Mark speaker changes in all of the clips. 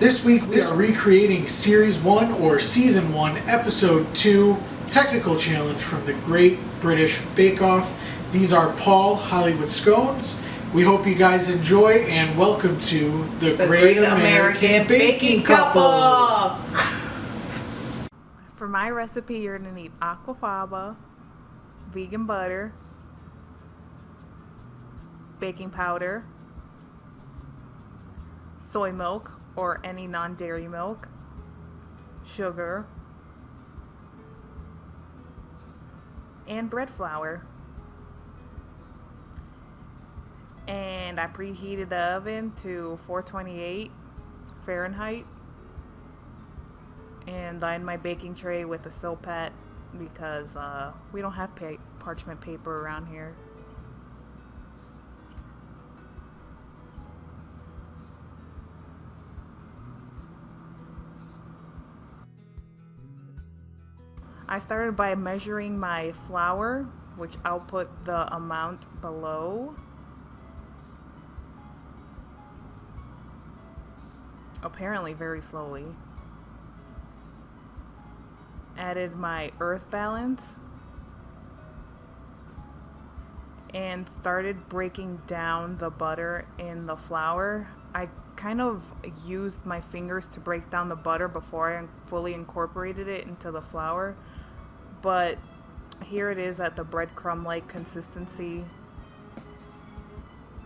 Speaker 1: This week we are recreating Series 1 or Season 1, Episode 2 Technical Challenge from the Great British Bake Off. These are Paul Hollywood scones. We hope you guys enjoy and welcome to the Great American Baking Couple.
Speaker 2: For my recipe, you're going to need aquafaba, vegan butter, baking powder, soy milk or any non-dairy milk, sugar, and bread flour. And I preheated the oven to 428 Fahrenheit and lined my baking tray with a silpat because we don't have parchment paper around here. I started by measuring my flour, which I'll put the amount below. Apparently very slowly. Added my earth balance and started breaking down the butter in the flour. I kind of used my fingers to break down the butter before I fully incorporated it into the flour. But here it is at the breadcrumb-like consistency.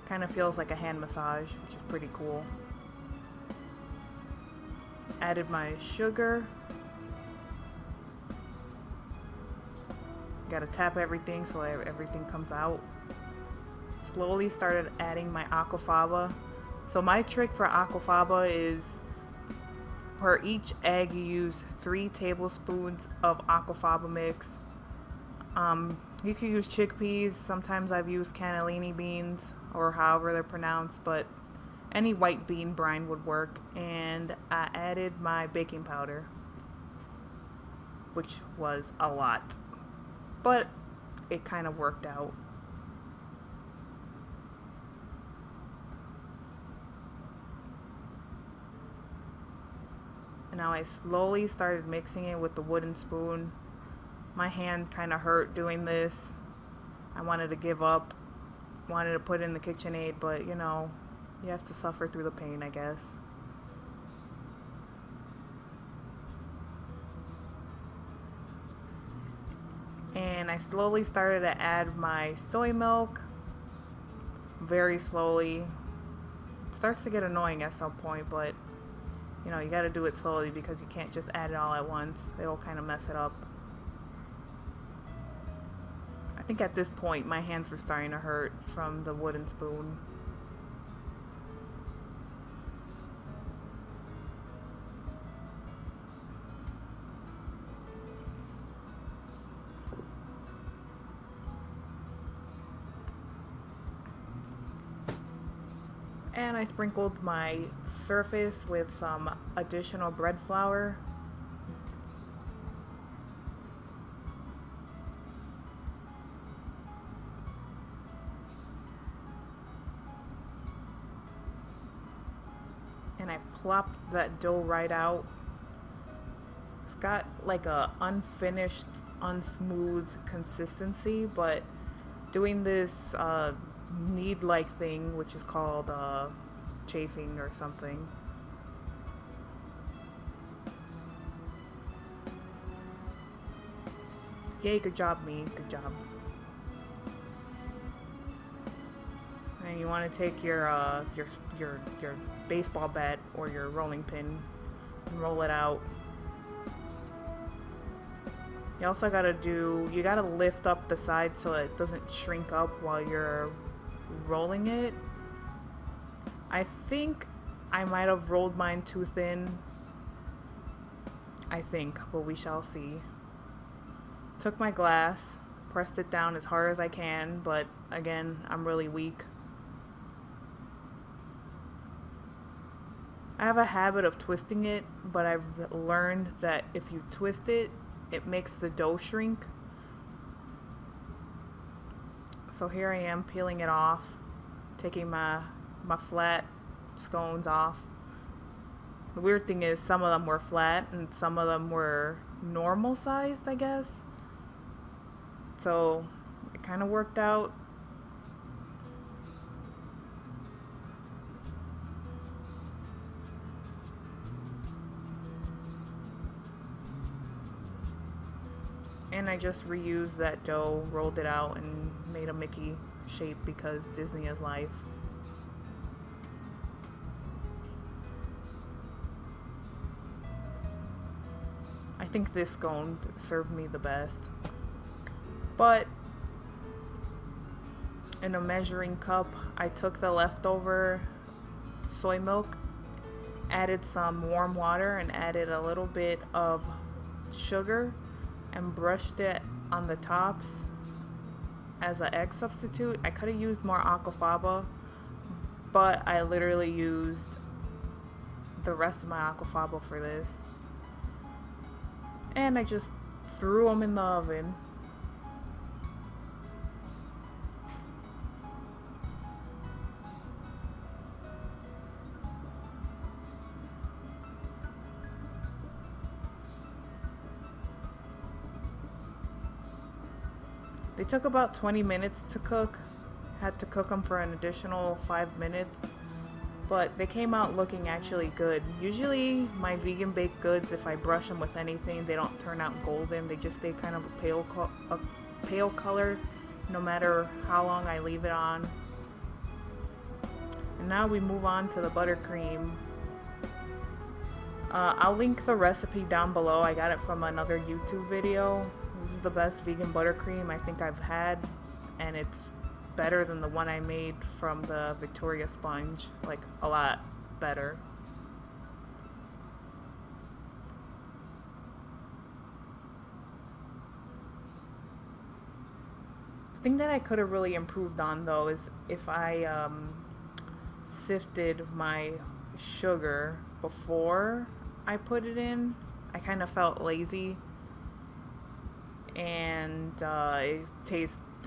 Speaker 2: Kind of feels like a hand massage, which is pretty cool. Added my sugar. Gotta tap everything so everything comes out. Slowly started adding my aquafaba. So my trick for aquafaba is per each egg you use 3 tablespoons of aquafaba mix. You can use chickpeas. Sometimes I've used cannellini beans or however they're pronounced, but any white bean brine would work. And I added my baking powder, which was a lot, but it kind of worked out. And now I slowly started mixing it with the wooden spoon. My hand kind of hurt doing this. I wanted to give up, wanted to put it in the KitchenAid, but you know, you have to suffer through the pain, I guess. And I slowly started to add my soy milk, very slowly. It starts to get annoying at some point, but you know, you gotta do it slowly because you can't just add it all at once. It'll kind of mess it up. I think at this point my hands were starting to hurt from the wooden spoon. And I sprinkled my surface with some additional bread flour. And I plopped that dough right out. It's got like a unfinished, unsmooth consistency, but doing this knead-like thing, which is called chafing or something. Yay, good job, me. Good job. And you want to take your baseball bat or your rolling pin and roll it out. You also you gotta lift up the side so it doesn't shrink up while you're rolling it. I think I might have rolled mine too thin. I think, but we shall see. Took my glass, pressed it down as hard as I can, but again, I'm really weak. I have a habit of twisting it, but I've learned that if you twist it, it makes the dough shrink. So here I am peeling it off, taking my flat scones off. The weird thing is some of them were flat and some of them were normal sized, I guess. So it kind of worked out. And I just reused that dough, rolled it out, and made a Mickey shape because Disney is life. I think this scone served me the best. But in a measuring cup, I took the leftover soy milk, added some warm water, and added a little bit of sugar and brushed it on the tops as an egg substitute. I could have used more aquafaba, but I literally used the rest of my aquafaba for this. And I just threw them in the oven. They took about 20 minutes to cook. Had to cook them for an additional 5 minutes. But they came out looking actually good. Usually my vegan baked goods, if I brush them with anything, they don't turn out golden. They just stay kind of a pale color no matter how long I leave it on. And now we move on to the buttercream. I'll link the recipe down below. I got it from another YouTube video. This is the best vegan buttercream I think I've had, and it's better than the one I made from the Victoria sponge, like a lot better. The thing that I could have really improved on though is if I sifted my sugar before I put it in. I kind of felt lazy, and it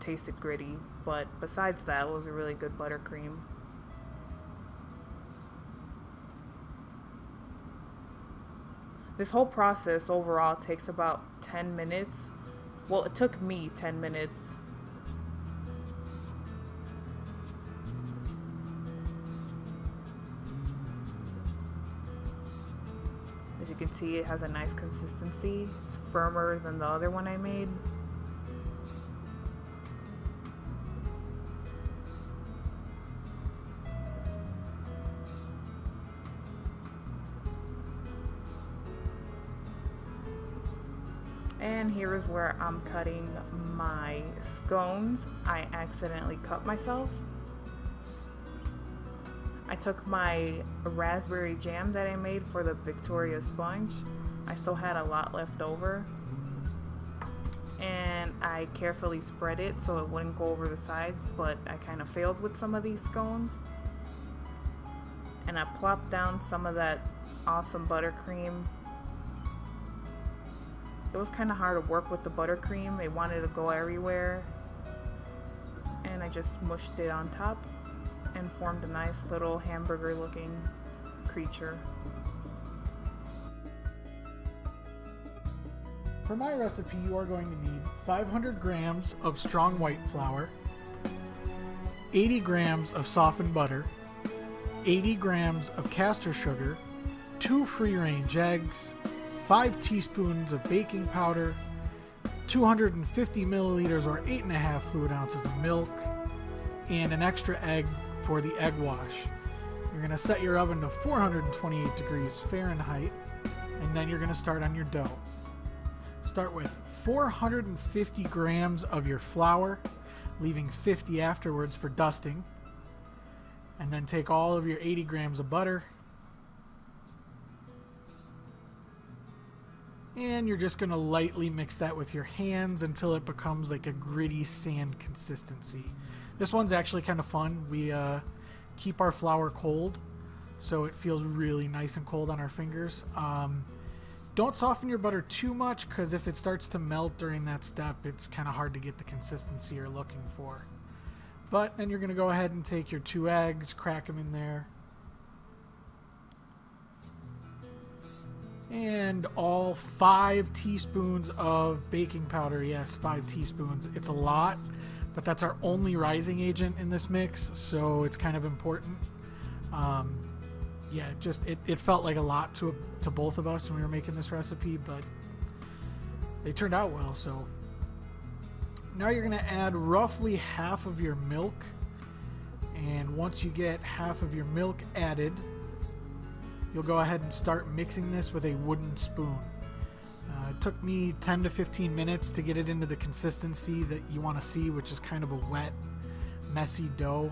Speaker 2: tasted gritty, but besides that, it was a really good buttercream. This whole process overall takes about 10 minutes. Well, it took me 10 minutes. As you can see, it has a nice consistency. It's firmer than the other one I made. And here is where I'm cutting my scones. I accidentally cut myself. I took my raspberry jam that I made for the Victoria sponge. I still had a lot left over. And I carefully spread it so it wouldn't go over the sides, but I kind of failed with some of these scones. And I plopped down some of that awesome buttercream. It was kind of hard to work with the buttercream. It wanted to go everywhere. And I just mushed it on top and formed a nice little hamburger looking creature.
Speaker 1: For my recipe, you are going to need 500 grams of strong white flour, 80 grams of softened butter, 80 grams of castor sugar, 2 free-range eggs, 5 teaspoons of baking powder, 250 milliliters or 8.5 fluid ounces of milk, and an extra egg for the egg wash. You're going to set your oven to 428 degrees Fahrenheit, and then you're going to start on your dough. Start with 450 grams of your flour, leaving 50 afterwards for dusting, and then take all of your 80 grams of butter, and you're just going to lightly mix that with your hands until it becomes like a gritty sand consistency. This one's actually kind of fun. We keep our flour cold, so it feels really nice and cold on our fingers. Don't soften your butter too much, because if it starts to melt during that step, it's kind of hard to get the consistency you're looking for. But then you're going to go ahead and take your 2 eggs, crack them in there. And all 5 teaspoons of baking powder. Yes, 5 teaspoons. It's a lot, but that's our only rising agent in this mix, so it's kind of important. Yeah, it felt like a lot to both of us when we were making this recipe, but they turned out well. So now you're going to add roughly half of your milk, and once you get half of your milk added, you'll go ahead and start mixing this with a wooden spoon. It took me 10 to 15 minutes to get it into the consistency that you want to see, which is kind of a wet, messy dough.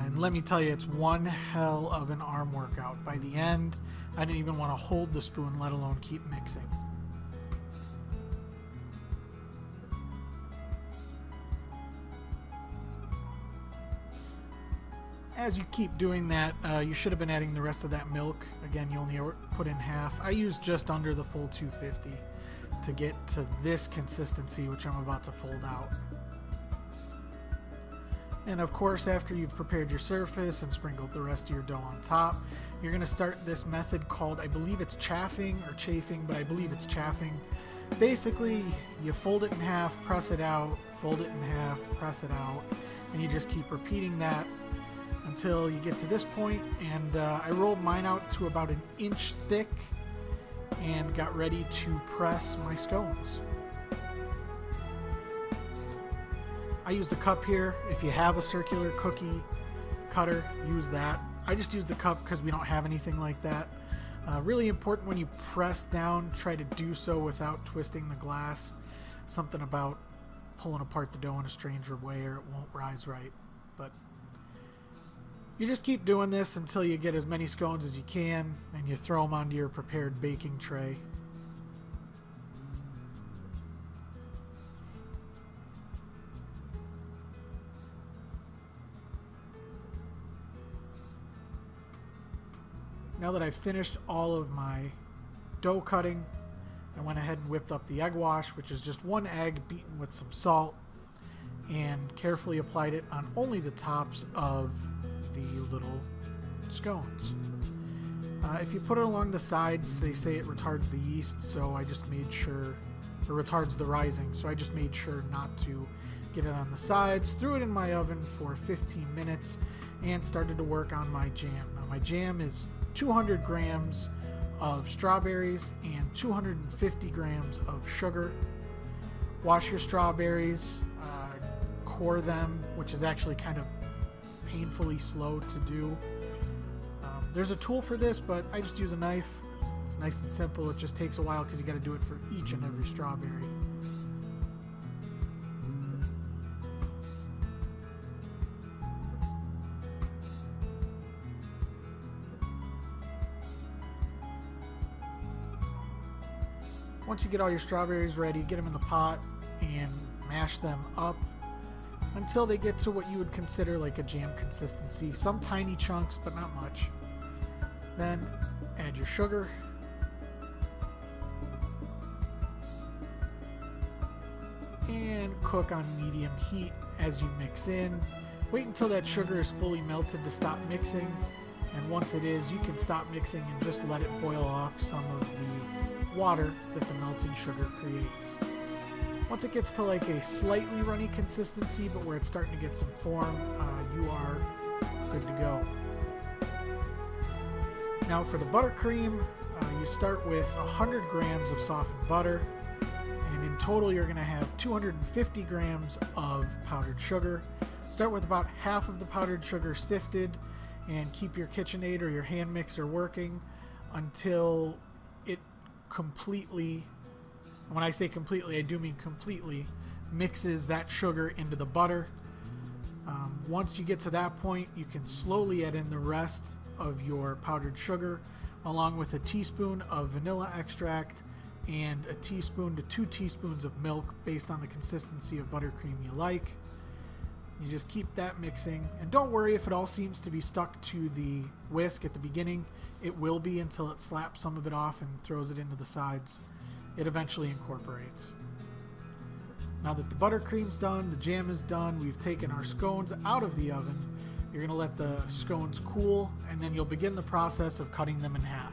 Speaker 1: And let me tell you, it's one hell of an arm workout. By the end, I didn't even want to hold the spoon, let alone keep mixing. As you keep doing that, you should have been adding the rest of that milk. Again, you only put in half. I used just under the full 250 to get to this consistency, which I'm about to fold out. And of course, after you've prepared your surface and sprinkled the rest of your dough on top, you're going to start this method called, I believe it's chaffing or chafing, but I believe it's chaffing. Basically, you fold it in half, press it out, fold it in half, press it out, and you just keep repeating that until you get to this point. And I rolled mine out to about 1 inch thick and got ready to press my scones. I used a cup here. If you have a circular cookie cutter, use that. I just used the cup because we don't have anything like that. Really important when you press down, try to do so without twisting the glass. Something about pulling apart the dough in a strange way or it won't rise right. But you just keep doing this until you get as many scones as you can, and you throw them onto your prepared baking tray. Now that I've finished all of my dough cutting, I went ahead and whipped up the egg wash, which is just 1 egg beaten with some salt, and carefully applied it on only the tops of the little scones. If you put it along the sides, they say it retards the yeast, so I just made sure, or retards the rising, so I just made sure not to get it on the sides. Threw it in my oven for 15 minutes and started to work on my jam. Now my jam is 200 grams of strawberries and 250 grams of sugar. Wash your strawberries, core them, which is actually kind of painfully slow to do. There's a tool for this, but I just use a knife. It's nice and simple. It just takes a while because you got to do it for each and every strawberry. Once you get all your strawberries ready, get them in the pot and mash them up until they get to what you would consider like a jam consistency. Some tiny chunks, but not much. Then add your sugar. And cook on medium heat as you mix in. Wait until that sugar is fully melted to stop mixing. And once it is, you can stop mixing and just let it boil off some of the water that the melting sugar creates. Once it gets to like a slightly runny consistency, but where it's starting to get some form, you are good to go. Now for the buttercream, you start with 100 grams of softened butter, and in total you're going to have 250 grams of powdered sugar. Start with about half of the powdered sugar sifted, and keep your KitchenAid or your hand mixer working until it completely, when I say completely, I do mean completely, mixes that sugar into the butter. Once you get to that point, you can slowly add in the rest of your powdered sugar, along with a teaspoon of vanilla extract and a teaspoon to 2 teaspoons of milk based on the consistency of buttercream you like. You just keep that mixing, and don't worry if it all seems to be stuck to the whisk at the beginning. It will be until it slaps some of it off and throws it into the sides. It eventually incorporates. Now that the buttercream's done, the jam is done, we've taken our scones out of the oven. You're going to let the scones cool, and then you'll begin the process of cutting them in half.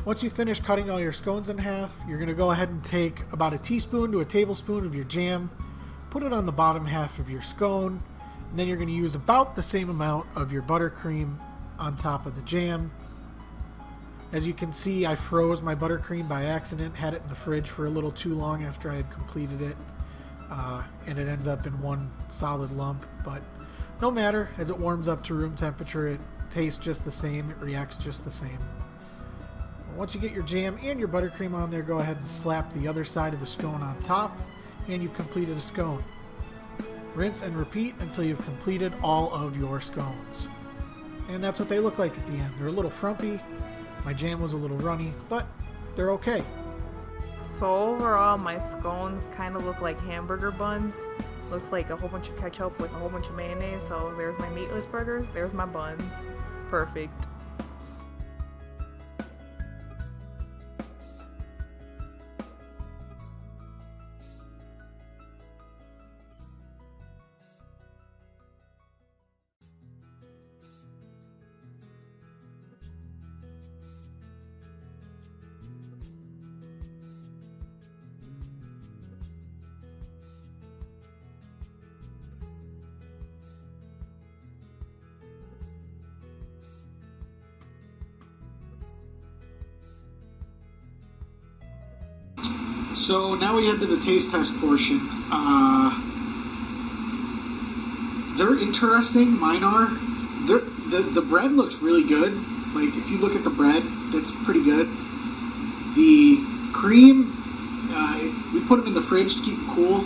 Speaker 1: Once you finish cutting all your scones in half, you're going to go ahead and take about a teaspoon to a tablespoon of your jam, put it on the bottom half of your scone, and then you're going to use about the same amount of your buttercream on top of the jam. As you can see, I froze my buttercream by accident, had it in the fridge for a little too long after I had completed it, and it ends up in one solid lump, but no matter, as it warms up to room temperature, it tastes just the same, it reacts just the same. Once you get your jam and your buttercream on there, go ahead and slap the other side of the scone on top, and you've completed a scone. Rinse and repeat until you've completed all of your scones. And that's what they look like at the end. They're a little frumpy, my jam was a little runny, but they're okay.
Speaker 2: So overall, my scones kind of look like hamburger buns. Looks like a whole bunch of ketchup with a whole bunch of mayonnaise. So there's my meatless burgers, there's my buns. Perfect.
Speaker 1: So now we head to the taste test portion. They're interesting. Mine are. The bread looks really good. Like, if you look at the bread, that's pretty good. The cream, we put them in the fridge to keep them cool,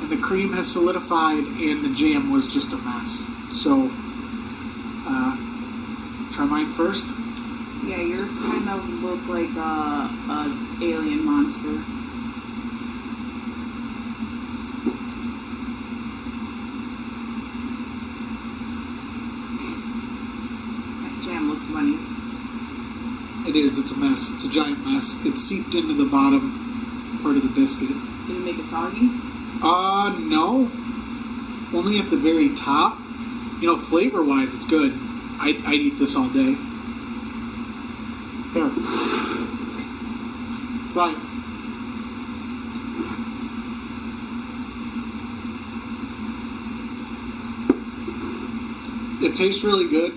Speaker 1: and the cream has solidified, and the jam was just a mess. So, try mine first.
Speaker 3: Yeah, yours kind of look like a alien monster. That jam looks runny.
Speaker 1: It is. It's a mess. It's a giant mess. It's seeped into the bottom part of the biscuit.
Speaker 3: Did it make it soggy?
Speaker 1: No. Only at the very top. You know, flavor-wise, it's good. I'd eat this all day. Here. Try it. It tastes really good.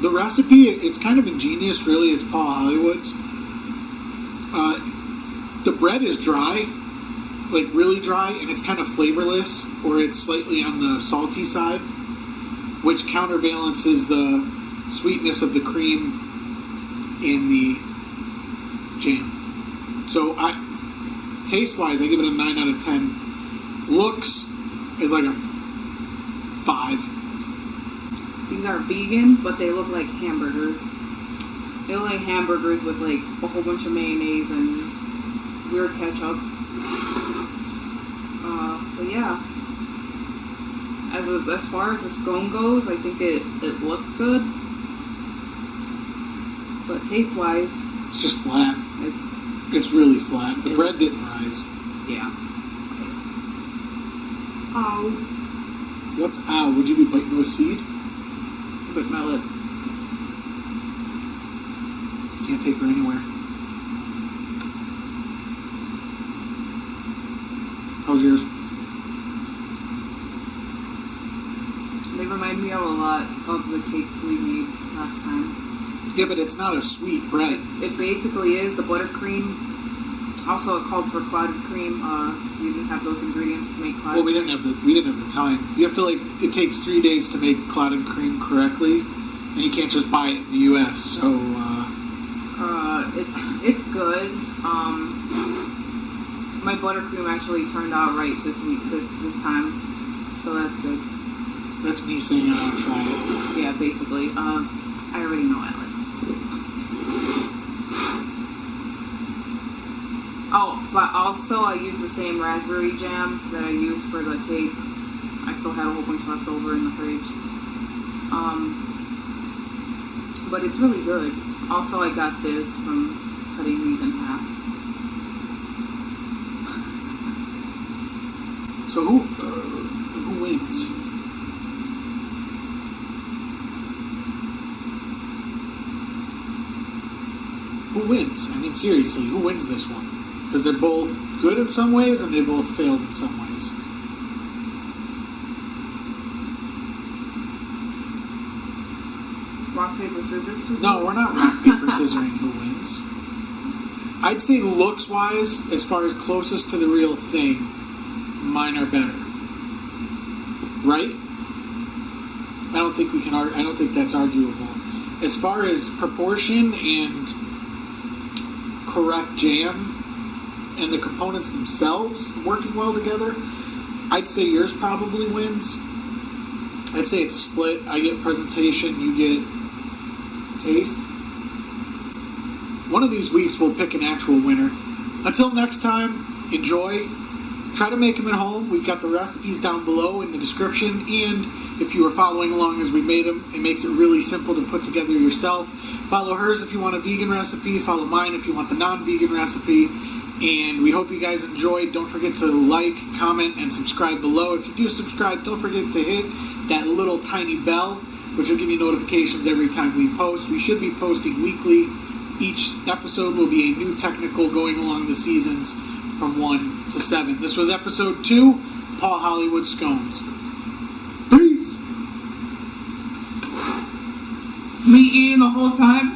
Speaker 1: The recipe, it's kind of ingenious, really. It's Paul Hollywood's. The bread is dry, like really dry, and it's kind of flavorless, or it's slightly on the salty side, which counterbalances the sweetness of the cream in the jam. So taste-wise, I give it a 9 out of 10. Looks is like a 5.
Speaker 3: These are vegan, but they look like hamburgers. They look like hamburgers with like a whole bunch of mayonnaise and weird ketchup. But yeah, as far as the scone goes, I think it looks good. But taste-wise,
Speaker 1: it's just flat. It's really flat. The bread didn't rise.
Speaker 3: Yeah. Ow.
Speaker 1: What's ow? Would you be biting a seed?
Speaker 3: Bit my lip.
Speaker 1: You can't take her anywhere. How's yours?
Speaker 3: They remind me of a lot of the cake we made last time.
Speaker 1: Yeah, but it's not a sweet bread.
Speaker 3: It basically is the buttercream. Also, it called for clotted cream. We didn't have those ingredients to make clotted.
Speaker 1: Well, we didn't have the time. You have to it takes 3 days to make clotted cream correctly, and you can't just buy it in the U.S. So,
Speaker 3: it's good. My buttercream actually turned out right this time, so that's good.
Speaker 1: That's me saying I want to try it.
Speaker 3: Yeah, basically. I already know Alex. Oh, but also I used the same raspberry jam that I used for the cake. I still had a whole bunch left over in the fridge. But it's really good. Also, I got this from cutting these in half.
Speaker 1: So who wins? who wins? I mean, seriously, who wins this one? Because they're both good in some ways and they both failed in some ways.
Speaker 3: Rock, paper, scissors?
Speaker 1: No, we're not rock, paper, scissoring who wins. I'd say looks-wise, as far as closest to the real thing, mine are better. Right? I don't think we can. I don't think that's arguable. As far as proportion and correct jam and the components themselves working well together, I'd say yours probably wins. I'd say it's a split. I get presentation, you get taste. One of these weeks we'll pick an actual winner. Until next time, enjoy. Try to make them at home. We've got the recipes down below in the description, and if you are following along as we made them, it makes it really simple to put together yourself. Follow hers if you want a vegan recipe. Follow mine if you want the non-vegan recipe. And we hope you guys enjoyed. Don't forget to like, comment, and subscribe below. If you do subscribe, don't forget to hit that little tiny bell, which will give you notifications every time we post. We should be posting weekly. Each episode will be a new technical going along the seasons from 1 to 7. This was episode 2, Paul Hollywood Scones. Peace!
Speaker 3: Me eating the whole time?